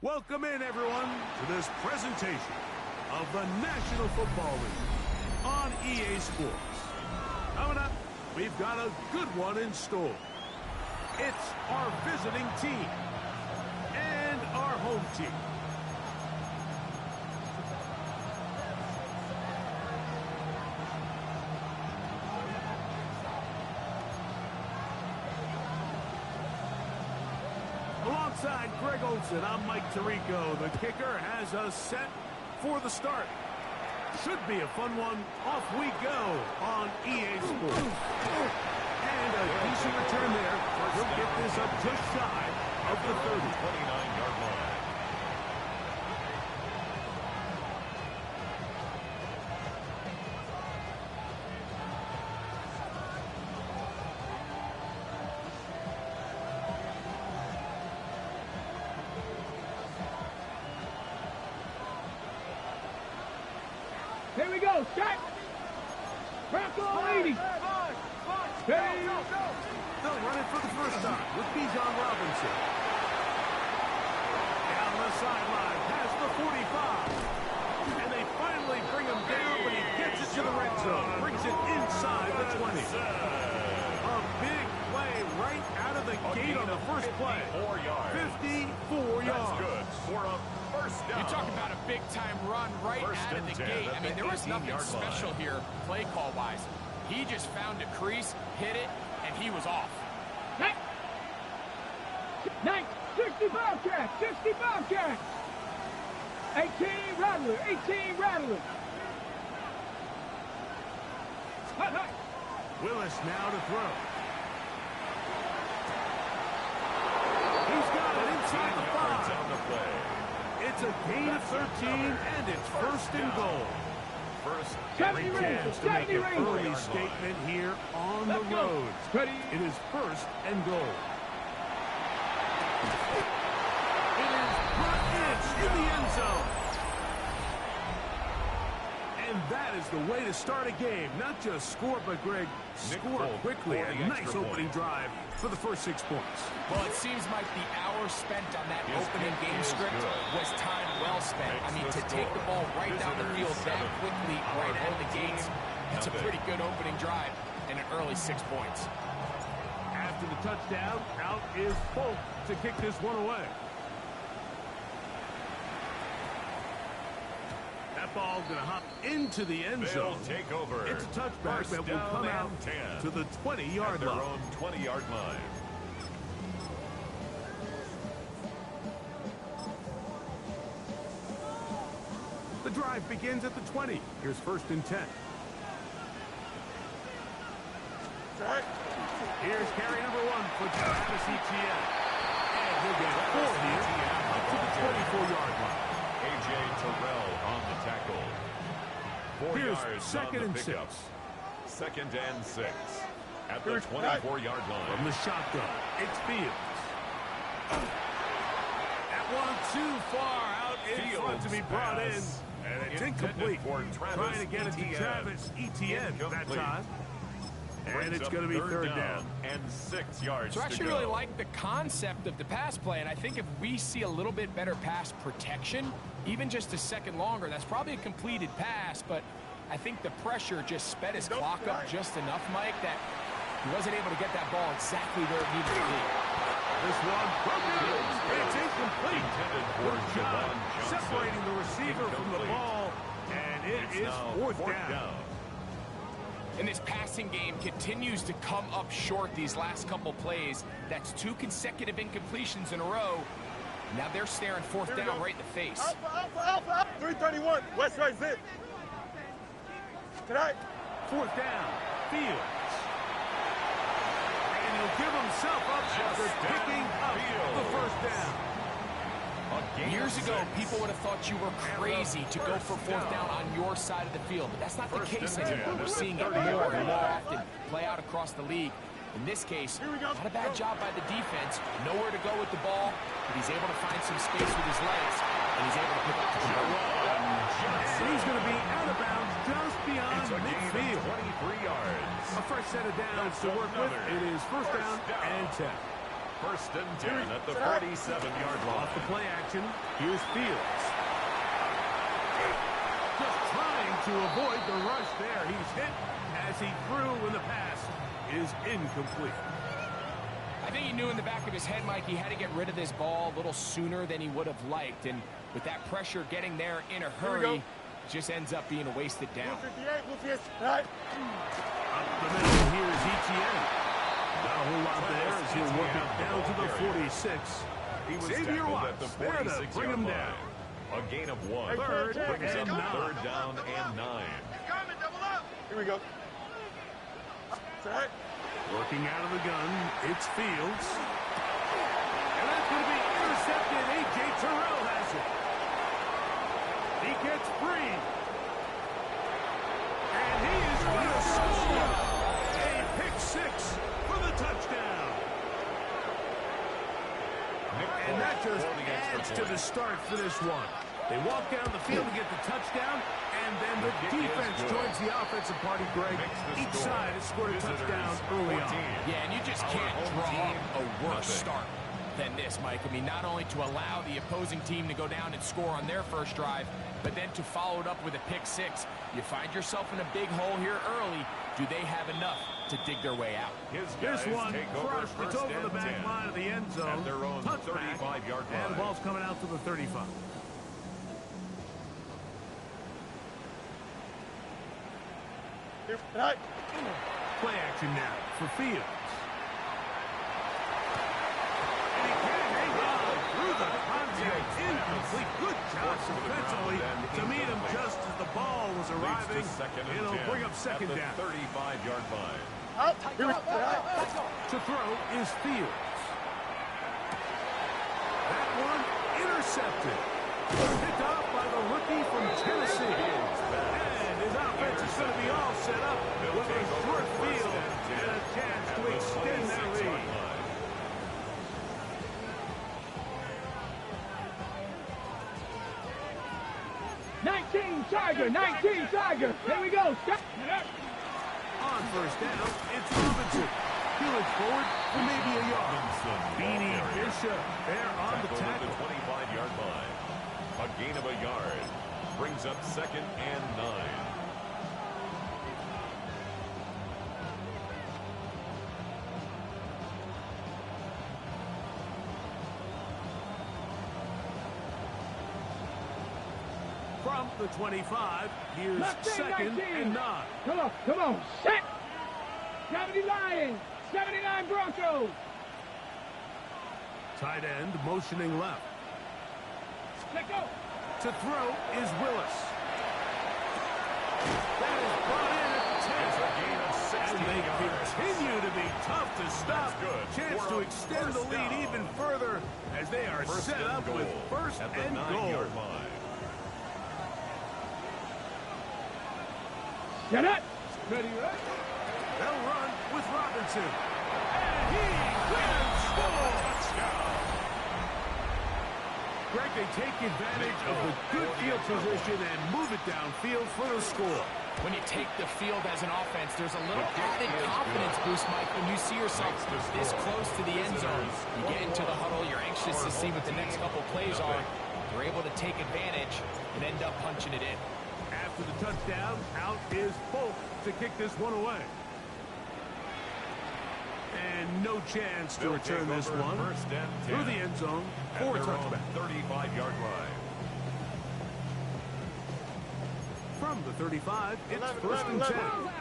Welcome in, everyone, to this presentation of the National Football League on EA Sports. Coming up, we've got a good one in store. It's our visiting team and our home team. Alongside Greg Olson, I'm Mike Tirico. The kicker has us set for the start. Should be a fun one. Off we go on EA Sports. And a decent return there. He'll get this up just shy of the 29-yard line. Here we go, set! Bronco leading! Hey! They'll run it for the first time with Bijan Robinson. Down the sideline, past the 45. And they finally bring him down, but he gets it to the red zone. Brings it inside the 20. A big play right out of the gate on the first play. 54 yards. That's good. For a first down. You talk about a big-time run right out of the gate. I mean, there was nothing special here play call-wise. He just found a crease, hit it, and he was off. 60 Bobcats, 60 Bobcats. 18 Rattler, 18 Rattler. Hot. Willis now to throw. He's got it inside the 5. It's a gain of 13, and it's first and goal. First, every chance to make an early statement here on the road. It is first and goal. It is brought in the end zone. And that is the way to start a game. Not just score, but, Greg, score quickly. A nice opening drive for the first 6 points. Well, it seems like the hour spent on that opening game script was time well spent. I mean, to take the ball right down the field that quickly, right out of the gates, it's a pretty good opening drive and an early 6 points. After the touchdown, out is Polk to kick this one away. That That ball going to hop into the end They'll zone. take over. It's a touchback First that will down come out and 10. to the 20-yard At their line. own 20-yard line. The drive begins at the 20. Here's first and 10. Here's carry number 1 for Travis Etienne. And he'll get 4 here up to the 24-yard line. A.J. Terrell on the tackle. 4 Here's yards second on the and pickup. 6. Second and 6. At the 24-yard From line. the shotgun, it's Fields. That one too far out in front to be brought in. Fields And it's intended incomplete. for Travis Trying to get it to Etienne. Travis Etienne that Incomplete. time. And Brings it's up going to be third down. and 6 yards So I to actually go. really like the concept of the pass play, and I think if we see a little bit better pass protection, even just a second longer, that's probably a completed pass, but I think the pressure just sped his clock up just enough, Mike, that he wasn't able to get that ball exactly where it needed to be. This one broken. It's incomplete. Intended for Good job Javon Johnson. separating the receiver from the Incomplete. ball, and it It's is now fourth down. And this passing game continues to come up short these last couple plays. That's 2 consecutive incompletions in a row. Now they're staring fourth down right in the face. Alpha. 331. West right zip. Tonight. Fourth down. Fields. And he'll give himself up after picking up the first down. Years ago, people would have thought you were crazy to go for fourth down on your side of the field, but that's not the case anymore. We're seeing it more and more often play out across the league. In this case, not a bad job by the defense. Nowhere to go with the ball, but he's able to find some space with his legs, and he's able to pick up the shot. And he's going to be out of bounds just beyond It's a gain of midfield. 23 yards. A fresh set of downs to work with. It is first down and 10. First and 10 at the 47-yard line. Off the play action, here's Fields. Just trying to avoid the rush there. He's hit as he threw when the pass is incomplete. I think he knew in the back of his head, Mike, he had to get rid of this ball a little sooner than he would have liked. And with that pressure getting there in a hurry, it just ends up being a wasted down. 58. Right. Up the middle, here's Etienne. Not a whole lot there as he'll work it down to the 46. He was Xavier tackled Watts at the there to 46-yard bring him line. down. A gain of 1. Third Brings and up 9. third down and 9. Here we go. Tonight. Working out of the gun, it's Fields. And that's going to be intercepted. A.J. Terrell has it. He gets free. And he is going to score. A pick 6 for the touchdown. And that just adds to the start for this one. They walk down the field to get the touchdown, and then the defense joins the offensive party, Greg. Each side has scored a touchdown early on. Yeah, and you just can't draw up a worse start than this, Mike. I mean, not only to allow the opposing team to go down and score on their first drive, but then to follow it up with a pick 6. You find yourself in a big hole here early. Do they have enough to dig their way out? This one crushed. It's over the back line of the end zone. At their own Touchback, 35-yard line. and the ball's coming out to the 35. Tonight. Play action now for Fields. And he can't hang on through the contact. Incomplete. Good job defensively to meet him just as the ball was arriving. It'll bring up second down. 35-yard line. To throw is Fields. That one intercepted. Picked off by the rookie from Tennessee. And his offense is going to be all set up with a short field and a chance to extend that lead. Nineteen Tiger. Here we go. Stop. On first down, it's Robinson. He looks forward for maybe a yard. Beanie Bishop there on the Tackled at tackle. the 25-yard line. A gain of a yard. Brings up second and 9. From the 25. Here's Left wing, 2nd 19. and 9. Come on, set. 70 Lions, 79 Broncos. Tight end motioning left. Let go. To throw is Willis. That is brought in at the 10. It's a gain of 60 And they yards. continue to be tough to stop. That's good. Chance For to a extend the first lead down. even further as they are First set and up goal with first at the and goal. 9-yard line. Get it. Ready, right? They'll run with Robinson. And he will score. Touchdown. Greg, they take advantage of the good field position and move it downfield for the score. When you take the field as an offense, there's a little added confidence boost, Mike, when you see yourself this close to the end zone. You get into the huddle, you're anxious to see what the next couple plays are. You're able to take advantage and end up punching it in. After the touchdown, out is Folk to kick this one away. And no chance to return this one First and 10 through the end zone at for a their own touchback. 35-yard line. From the 35, it's 11, first and 11. 10.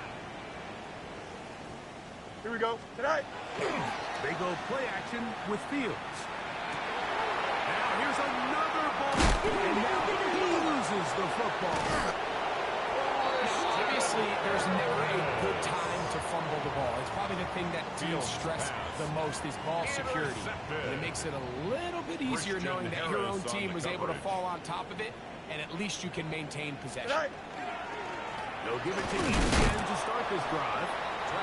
Here we go. Tonight. They go play action with Fields. Now here's another ball. And now he loses the football. Obviously, there's never a good time to fumble the ball. It's probably the thing that teams stress the most is ball security. And it makes it a little bit easier knowing that your own team was able to fall on top of it, and at least you can maintain possession. Tonight. They'll give it to Etienne to start this drive.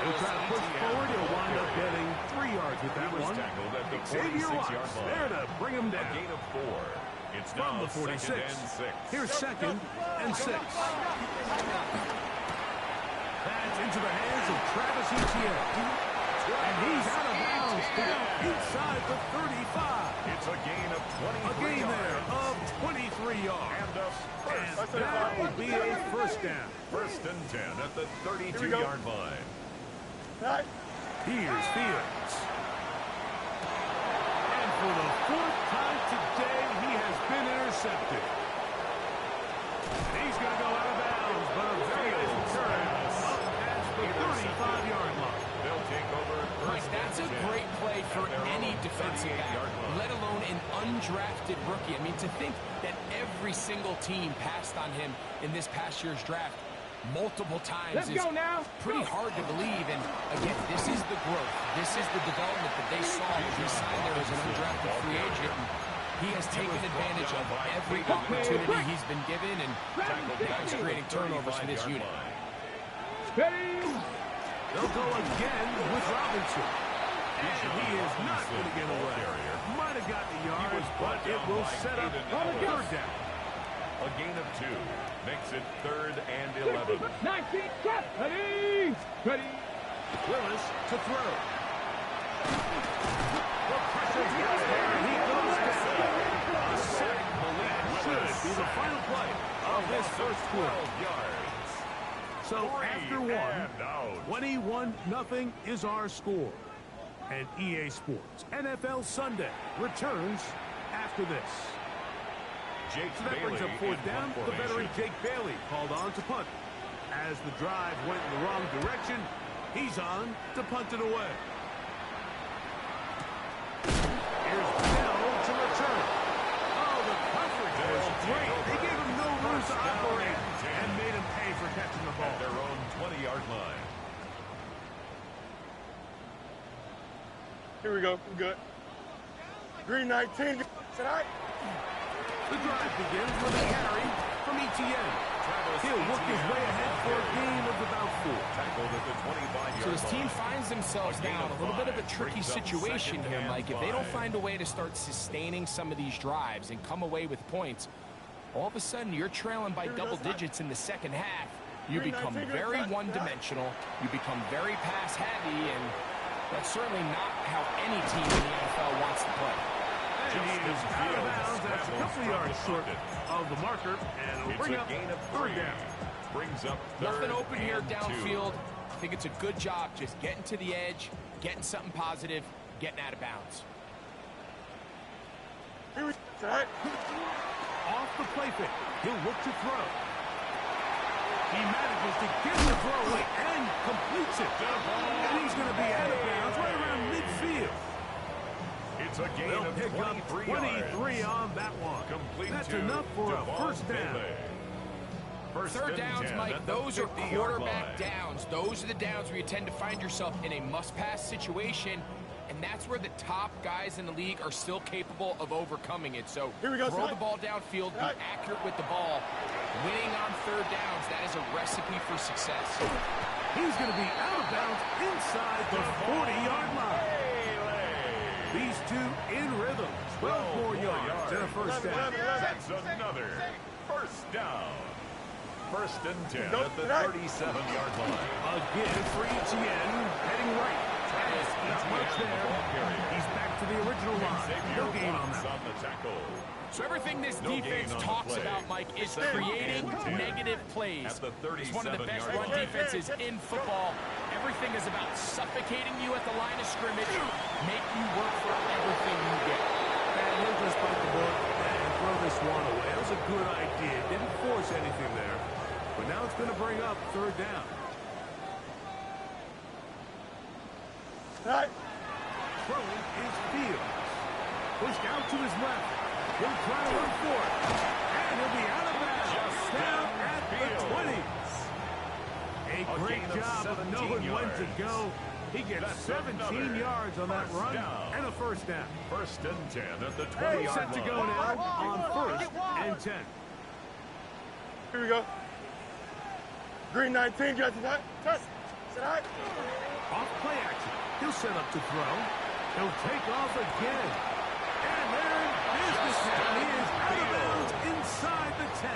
He'll try to push forward. He'll wind up getting 3 yards with that He was one. tackled at the Xavier 46-yard Watts line. there to bring him A down. gain of 4. It's From now the 46. 2nd and 6. Here's 2nd and 6. That's into the hands of Travis Etienne. And he's out of bounds down inside the 35. It's a gain of 23 A gain there yards. of 23 yards. And a And first that will be a first down. First and 10 at the Here we go. 32-yard line. Tonight. Here's Fields. And for the 4th time today, he has been intercepted. And he's going to go out of bounds, but a very nice return up past the 35-yard line. They'll take over Mike, first that's a and 10 great play for at their any own defensive back, 38-yard line. let alone an undrafted rookie. I mean, to think that every single team passed on him in this past year's draft multiple times Let's is go now. pretty hard to believe. And again, this is the growth. This is the development that they saw when he signed there as an undrafted free agent. And he has taken advantage of every opportunity he's been given, and now he's creating turnovers for this unit. Ready. They'll go again with Robinson. And he is not going to get away. Might have got the yards, but it will set up on the 3rd down. A gain of 2 makes it 3rd and 11. 19, set. Ready. Ready. Willis to throw. The pressure is there. He goes down. A sack. That should be the final play of this first quarter. 12 yards. So after one, 21-0 is our score. And EA Sports NFL Sunday returns after this. Jake So that brings up Bailey 4th in down. punt The veteran formation. Jake Bailey called on to punt. As the drive went in the wrong direction, he's on to punt it away. Here's Bell to return. Oh, the coverage was great. They gave him no room to operate and made him pay for catching the At ball. their own 20-yard line. Here we go. We're good. Green 19. Tonight. The drive begins with a carry from Etienne. He'll work his way ahead for a gain of about 4. Tackled at the 25-yard So his team line. finds themselves now in a little bit of a tricky Brings up situation 2nd here, and Mike. If they don't 5. find a way to start sustaining some of these drives and come away with points, all of a sudden you're trailing by double digits in the second half. You become very one-dimensional. You become very pass-heavy, and that's certainly not how any team in the NFL wants to play. And he is out of bounds. That's a couple of yards short of the marker. And it'll It's bring a up gain of 3rd 3. down. Brings up 3rd Nothing open here and 2. downfield. I think it's a good job just getting to the edge, getting something positive, getting out of bounds. Here we tonight. Off the play fake. He'll look to throw. He manages to get the throw away and completes it. And he's going to be out of bounds right around midfield. It's a gain They'll of pick up 23 on that one. Complete That's to enough for a Devon first down. Bailey. Third downs, Mike, those are 50-yard quarterback line. downs. Those are the downs where you tend to find yourself in a must-pass situation, and that's where the top guys in the league are still capable of overcoming it. So Here we go, throw son. the ball downfield, be Right. accurate with the ball. Winning on third downs, that is a recipe for success. He's going to be out of bounds inside the 40-yard line. These two in rhythm. 12 more yards and a first down. That's another first down. First and 10 Go at the right. 37-yard line. Again for Etienne, heading right. As not much there. He's back to the original line. No gain on that. On the tackle. So everything this No defense gain on the talks play. about, Mike, is Second creating and 10. negative plays. At the It's one of the best 37-yard run line. defenses in football. Everything is about suffocating you at the line of scrimmage, make you work for everything you get. And he'll just bite the bullet and throw this one away. That was a good idea. Didn't force anything there. But now it's going to bring up third down. Right. Throwing is Fields. Pushed out to his left. He'll try to run for it. And he'll be out of bounds. Just Down down at the field. 20s. A great gain of job of 17 knowing when to yards. go. He gets That's 17 another yards on that first run down. and a first down. First and 10 at the He's 20-yard set to go line. now on first and 10. Here we go. Green 19, Jesse. Touch. Sit high. Off play action. He'll set up to throw. He'll take off again. And there in business now. He is out of bounds inside the 10.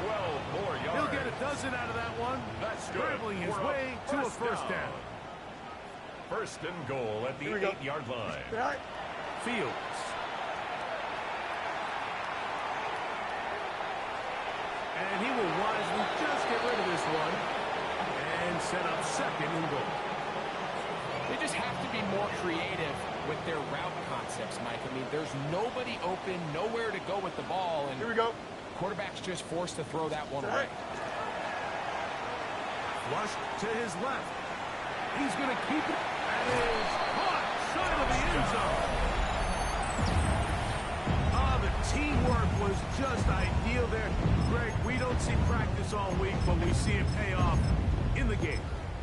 12 more yards. He'll get a dozen out of that one. That's good. Scrambling his For a way to a first down. First and goal at the Here we go. 8-yard line. Sit high. Fields. And he will wisely just get rid of this one and set up second and goal. They just have to be more creative with their route concepts, Mike. I mean, there's nobody open, nowhere to go with the ball, and Here we go. quarterback's just forced to throw that one Sit away. high. Flush to his left. He's going to keep it. That is caught side of the end zone. Oh, the teamwork was just ideal there. Greg, we don't see practice all week, but we see it pay off in the game.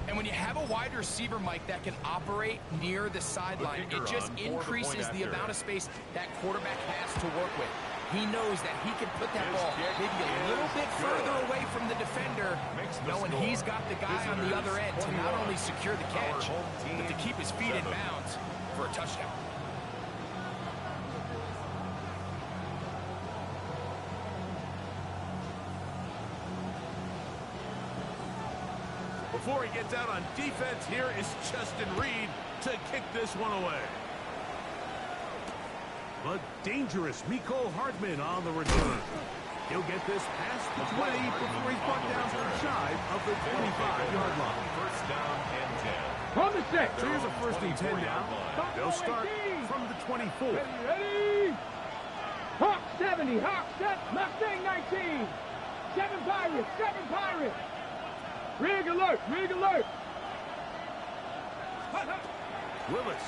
And when you have a wide receiver, Mike, that can operate near the sideline, The kicker it just on board the increases point the after. amount of space that quarterback has to work with. He knows that he can put that His ball kick maybe a little is bit good. further away from the defender, Makes the knowing score. he's got the guy on the other end to not 21. only secure the catch, Our home team but to keep his feet in 7. bounds for a touchdown. Before he gets out on defense, here is Justin Reed to kick this one away. But dangerous Mecole Hardman on the return. He'll get this past the 20 before he's brought down to the side of the 25-yard line. First down and 10. On the set. So here's a first and 10 now. They'll start from the 24. Ready, ready. Hawk 70, Hawk set, Mustang 19. 7 Pirates, 7 Pirates. Rig alert, rig alert. Hut, hut. Willis.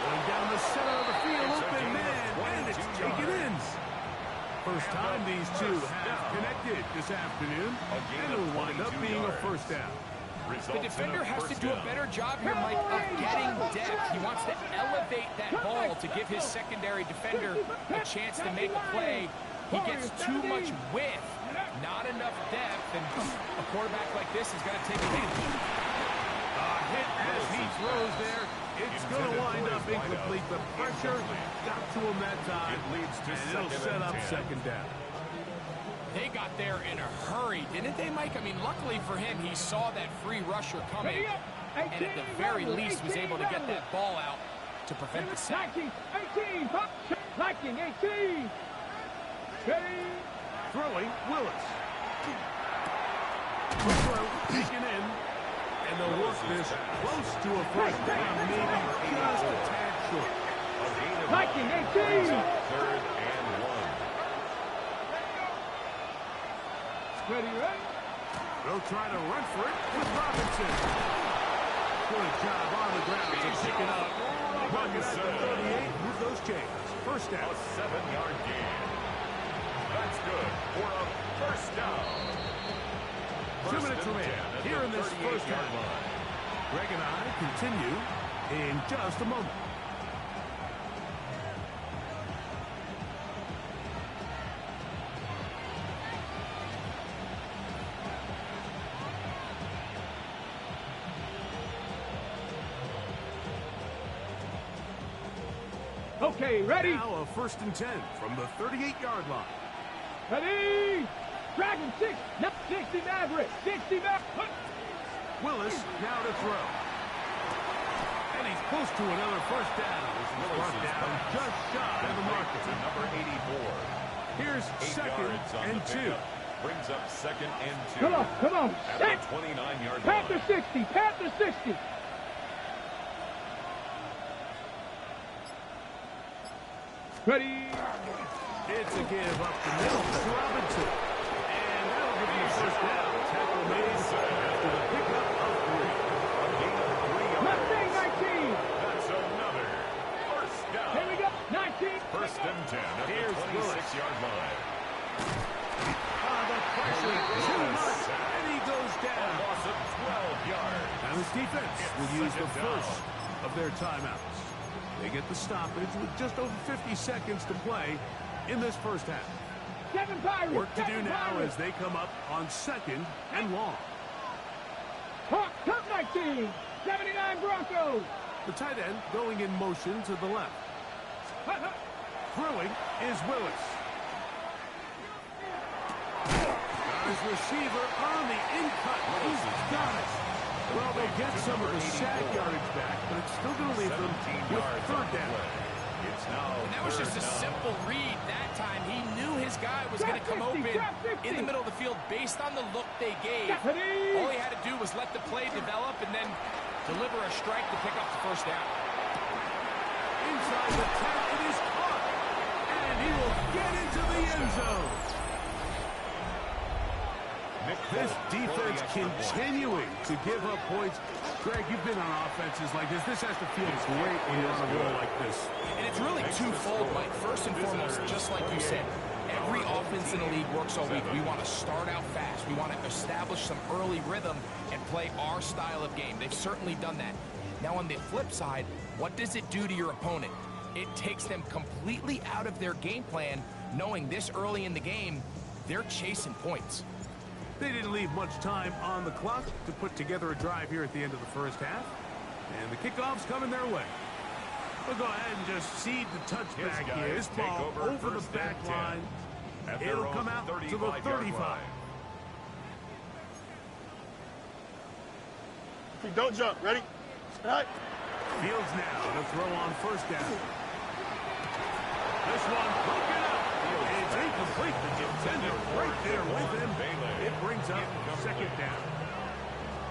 Going down the center of the field, open man, and it's taken in. First time these two have connected this afternoon, and it'll wind up being a first down. The defender has to do a better job here, Mike, of getting depth. He wants to elevate that ball to give his secondary defender a chance to make a play. He gets too much width, not enough depth, and a quarterback like this is going to take advantage. Hit as he throws there. It's going to wind up incomplete. The pressure got to him that time, It leads to and it'll second set and up 10. second down. They got there in a hurry, didn't they, Mike? I mean, luckily for him, he saw that free rusher coming, and at the very least was able to get that ball out to prevent the sack. 19, 18, Hawk, Viking 18. Ready. Throwing, Willis. Quick throw, taken in. And they'll work this close to a first down, maybe just a tad short. A gain of Viking 18. Third and 1. Ready, ready? They'll try to run for it with Robinson. Good job on the ground to pick it up. Bucket at the 38. Move those chains. First down. A 7-yard gain. That's good for a first down. 2 minutes remaining here in this first half. Greg and I continue in just a moment. Okay, ready? Now a 1st and 10 from the 38-yard line. Ready? Dragon 6, 60 Maverick, 60 Maverick. Willis now to throw. And he's close to another first down. This is brought down just shy of the marker. To number 84. Here's 8 second yards on and the 2. pickup. Brings up 2nd and 2. Come on, come on. At Set. the 29-yard line. Panther 60, Panther 60. Ready? It's a give up the middle to Robinson. And that'll give you a first down. Tackle made after the pickup of 3. A gain of 3 yards. Mustang 19. That's another first down. Here we go. 19. First and 10 at Here's the 26-yard line. The pressure too much. And he goes A down. loss of 12 yards. Now his defense will use the first of their timeouts. They get the stoppage with just over 50 seconds to play in this first half. 7 Pirates. Work to do 7 now Pirates. as they come up on 2nd and long. Hawk, Cup 19. 79 Broncos. The tight end going in motion to the left. Throwing is Willis. Got his receiver on the in-cut. He's got it. Well, they'll get some of the sack yardage back, but it's still going to leave them 17 with yards 3rd on the down. play. It's now And that was just a 3rd down. simple read that time. He knew his guy was going to come open in the middle of the field based on the look they gave. Ready? All he had to do was let the play develop and then deliver a strike to pick up the first down. Inside the 10, it is caught. And he will get into the end zone. This defense continuing to give up points. Greg, you've been on offenses like this. This has to feel great when you're on a roll like this. And it's really twofold, Mike. First and foremost, just like you said, every offense in the league works all week. We want to start out fast. We want to establish some early rhythm and play our style of game. They've certainly done that. Now, on the flip side, what does it do to your opponent? It takes them completely out of their game plan, knowing this early in the game, they're chasing points. They didn't leave much time on the clock to put together a drive here at the end of the first half. And the kickoff's coming their way. We'll go ahead and just seed the touchback here. This ball over the back line. It'll come out to the 35. Don't jump. Ready? Right. Fields now to throw on first down. This one broken up. It's incomplete. The contender right there with him. It brings up 2nd down.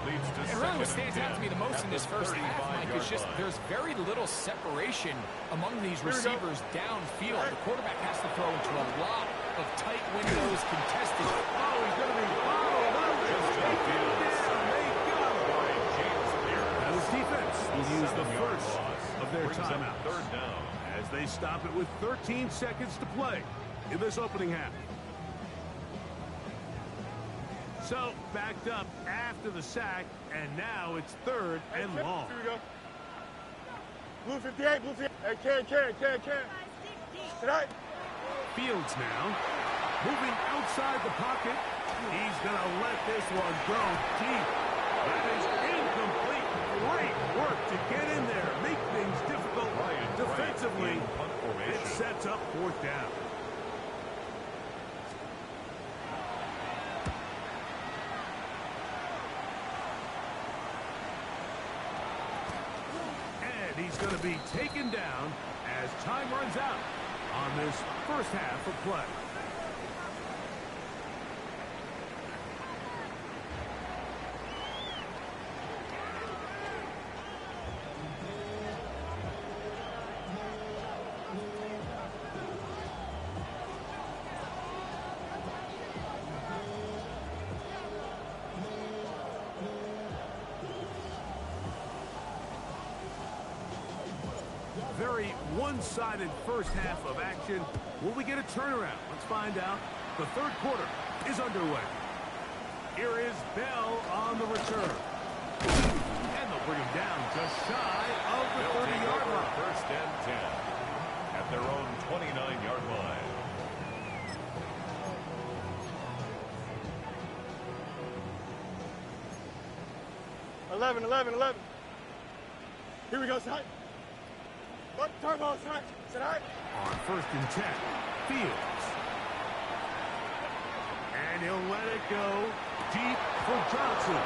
Leads to And really what stands out to me the most in this first half, Mike, is just there's very little separation among these receivers downfield. The quarterback has to throw into a lot of tight windows, contested. Oh, he's going to be followed up. Just to the field. They got him. By James Pierce. Now his defense will use the 7-yard first loss. of their Brings up timeouts. 3rd down. As they stop it with 13 seconds to play in this opening half. So, backed up after the sack, and now it's 3rd and long. Here we go. Blue 58, blue 58. Hey, Karen. Tonight. Fields now, moving outside the pocket. He's going to let this one go deep. That is incomplete. Great work to get in there, make things difficult defensively. It sets up 4th down. And he's going to be taken down as time runs out on this first half of play. very one-sided first half of action. Will we get a turnaround? Let's find out. The third quarter is underway. Here is Bell on the return. And they'll bring him down just shy of the 30-yard line. First and 10 at their own 29-yard line. Eleven. Here we go, Side. What turbo, Side? Side. On first and 10, Fields. And he'll let it go deep for Johnson.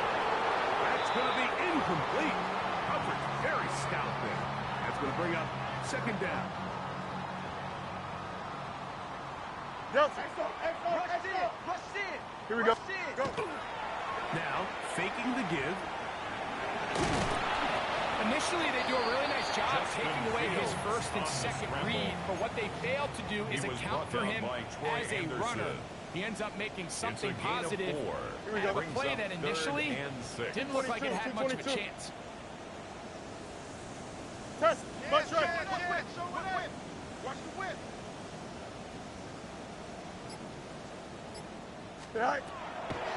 That's going to be incomplete. Coverage very stout there. That's going to bring up second down. Rush in. Here we go. Go. Now, faking the give. Initially, they do a really nice job taking away his first and second read, but what they failed to do is account for him as a runner. He ends up making something positive out of a play that initially didn't look like it had much of a chance. Test. Watch right. Watch the whip. Right.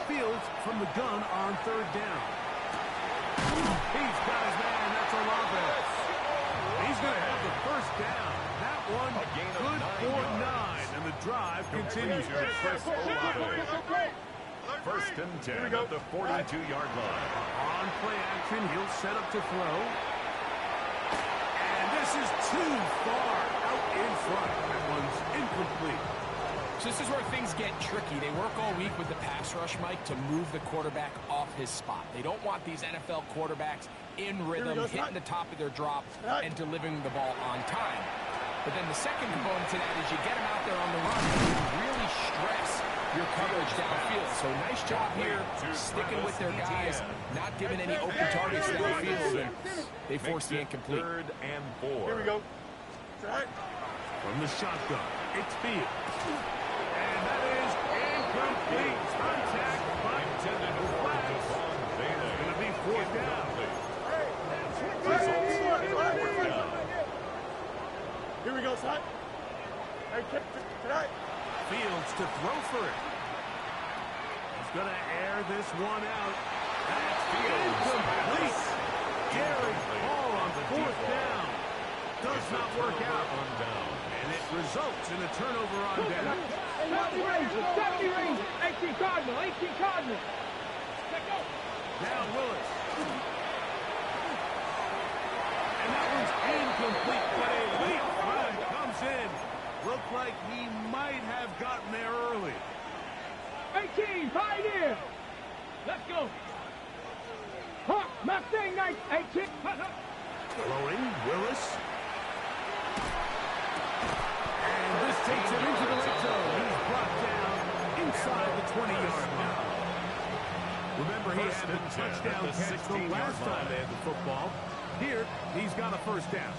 Fields from the gun on third down. He's got his man. That's Olave. He's going to have the first down. That one good for 9, and the drive continues. First and 10 at the 42-yard line. On play action, he'll set up to throw. And this is too far out in front. That one's incomplete. So this is where things get tricky. They work all week with the pass rush, Mike, to move the quarterback off his spot. They don't want these NFL quarterbacks in rhythm, hitting the top of their drop, and delivering the ball on time. But then the second component to that is you get them out there on the run and you really stress your coverage downfield. So nice job here, sticking with their guys, not giving any open targets downfield, and they force the incomplete. Third and 4. Here we go. Right. From the shotgun, it's Fields. And that is incomplete. Contact, but intended to flags. It's going to be fourth down. Here we go, son. Hey, tonight. Fields to throw for it. He's going to air this one out. That's incomplete. Gary ball on fourth down. Does not work out. And it results in a turnover on down. 70 Rangers, 18 Cardinals. Now Willis. And that one's incomplete, but a late flag comes in. Looked like he might have gotten there early. 18, Pioneer. Let's go. Hawk, Mustang 18. Throwing, Willis. And this takes him into the red zone. He's brought down inside the 20-yard line. Remember, he had a touchdown catch the last time they had the football. Here, he's got a first down.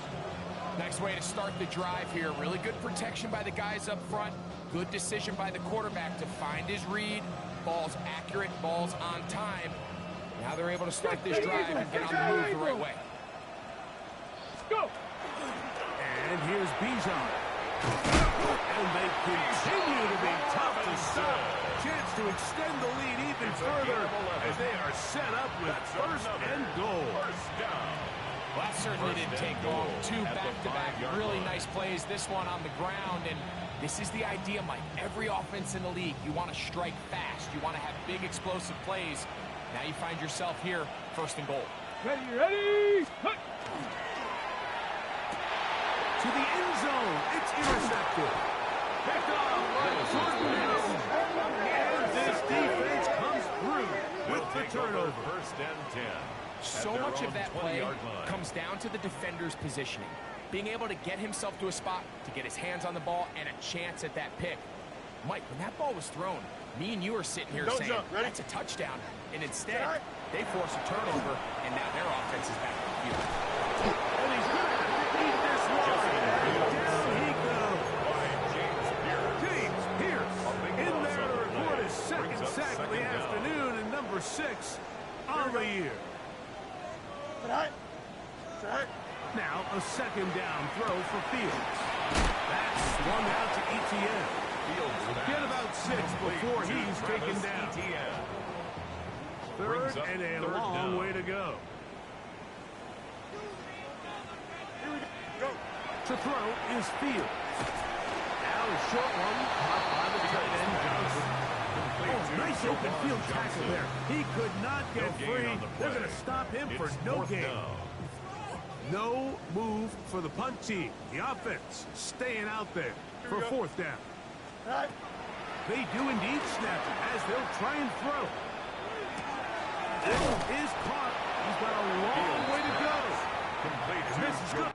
Nice way to start the drive here. Really good protection by the guys up front. Good decision by the quarterback to find his read. Ball's accurate, ball's on time. Now they're able to start this drive and get on the move the right way. Go! And here's Bijan. And they continue to be tough to stop. Chance to extend the lead even further as they are set up with first and goal. Well, that certainly didn't take long. 2 back-to-back really nice plays. This one on the ground, and this is the idea, Mike. Every offense in the league, you want to strike fast. You want to have big, explosive plays. Now you find yourself here, first and goal. Ready! Hut. To the end zone, it's intercepted. Picked off by Jordan Nelson. And this defense comes through with the turnover. First and 10. So much of that play comes down to the defender's positioning. Being able to get himself to a spot, to get his hands on the ball, and a chance at that pick. Mike, when that ball was thrown, me and you are sitting here saying, that's a touchdown. And instead, they force a turnover, and now their offense is back on the field. And he's going to have to eat this one. Down he goes. James Pierce in there to record his second sack of the afternoon, and number 6 on the year. Tonight. Now a second down throw for Fields. That's swung out to ETN. Get about 6 before he's taken down. Third and a long way to go. To throw is Fields. Now a short one, caught by the tight end Johnson. Oh, nice open field tackle there. He could not get free. They're going to stop him for no gain. No move for the punt team. The offense staying out there for fourth down. They do indeed snap it as they'll try and throw. This is caught. He's got a long way to go. This is good.